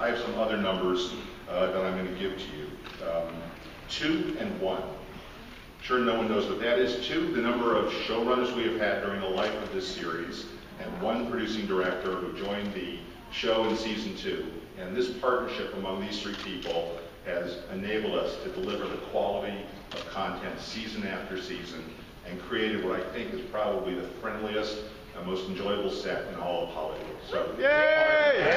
I have some other numbers that I'm going to give to you. 2 and 1. Sure, no one knows what that is. 2, the number of showrunners we have had during the life of this series, and 1 producing director who joined the show in season 2. And this partnership among these 3 people has enabled us to deliver the quality of content season after season and created what I think is probably the friendliest and most enjoyable set in all of Hollywood. So, yay!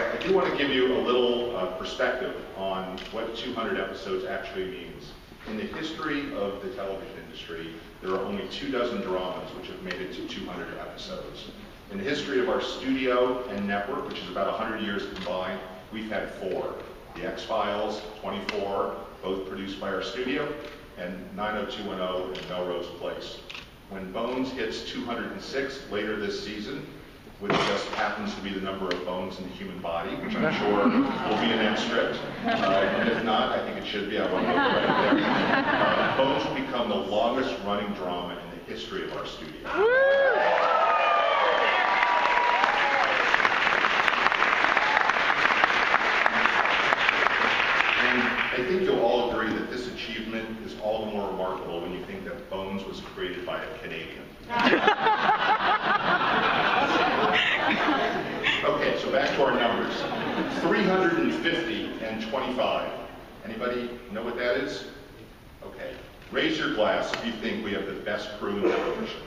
I do want to give you a little perspective on what 200 episodes actually means. In the history of the television industry, there are only 24 dramas which have made it to 200 episodes. In the history of our studio and network, which is about 100 years combined, we've had 4. The X-Files, 24, both produced by our studio, and 90210 and Melrose Place. When Bones hits 206 later this season, which just happens to be the number of bones in the human body, which I'm sure will be in that script. And if not, I think it should be. I won't put it right there. Bones will become the longest running drama in the history of our studio. And I think you'll all agree that this achievement is all the more remarkable when you think that Bones was created by a Canadian. Okay, so back to our numbers. 350 and 25. Anybody know what that is? Okay. Raise your glass if you think we have the best crew in television.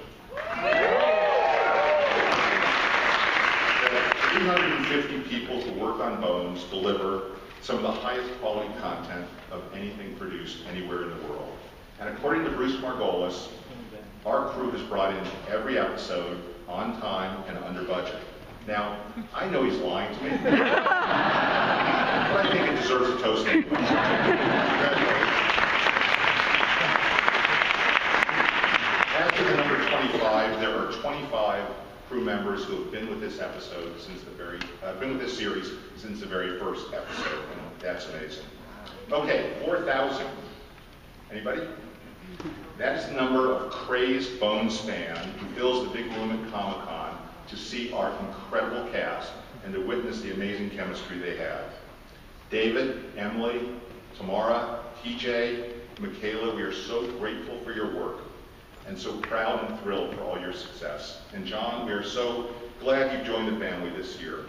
350 people who work on Bones deliver some of the highest quality content of anything produced anywhere in the world. And according to Bruce Margolis, our crew has brought in every episode on time and under budget. Now, I know he's lying to me, but I think it deserves a toast anyway. Congratulations. After the number 25, there are 25 crew members who have been with this episode since been with this series since the very first episode, and that's amazing. Okay, 4,000. Anybody? That's the number of crazed Bones fans who fills the big room at Comic-Con to see our incredible cast and to witness the amazing chemistry they have. David, Emily, Tamara, TJ, Michaela, we are so grateful for your work and so proud and thrilled for all your success. And John, we are so glad you joined the family this year.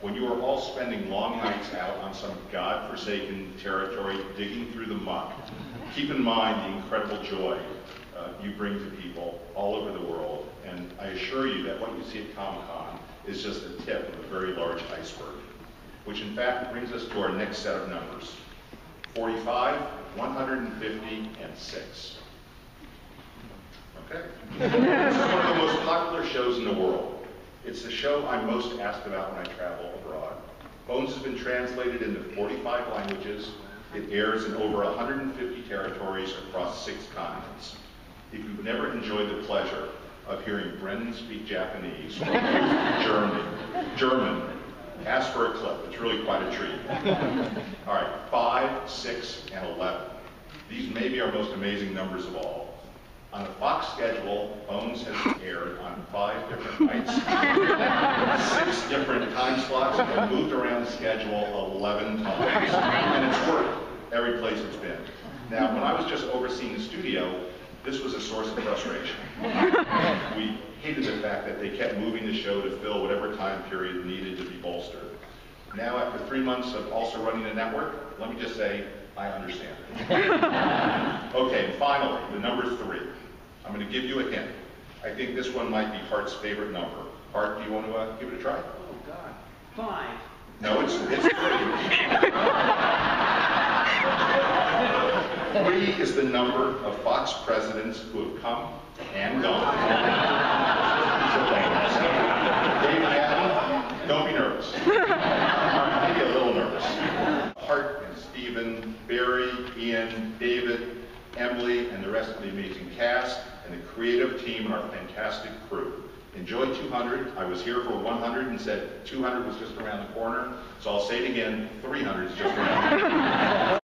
When you are all spending long nights out on some God-forsaken territory digging through the muck, keep in mind the incredible joy you bring to people all over the world. And I assure you that what you see at Comic-Con is just the tip of a very large iceberg, which in fact brings us to our next set of numbers. 45, 150, and 6. Okay? This is one of the most popular shows in the world. It's the show I'm most asked about when I travel abroad. Bones has been translated into 45 languages. It airs in over 150 territories across 6 continents. If you've never enjoyed the pleasure of hearing Brendan speak Japanese, German, ask for a clip. It's really quite a treat. All right, 5, 6, and 11. These may be our most amazing numbers of all. On the Fox schedule, Bones has aired on 5 different nights, 6 different time slots, and moved around the schedule 11 times. And it's worked every place it's been. Now, when I was just overseeing the studio, this was a source of frustration. We hated the fact that they kept moving the show to fill whatever time period needed to be bolstered. Now, after 3 months of also running the network, let me just say, I understand. Okay, and finally, the number 3. I'm going to give you a hint. I think this one might be Hart's favorite number. Hart, do you want to give it a try? Oh, God. 5. No, it's 3. 3 is the number of Fox presidents who have come and gone. Dave Madden, don't be nervous. Maybe a little nervous. Hart and Stephen, Barry, Ian, David, Emily, and the rest of the amazing cast, and the creative team and our fantastic crew. Enjoy 200. I was here for 100 and said 200 was just around the corner, so I'll say it again, 300 is just around the corner.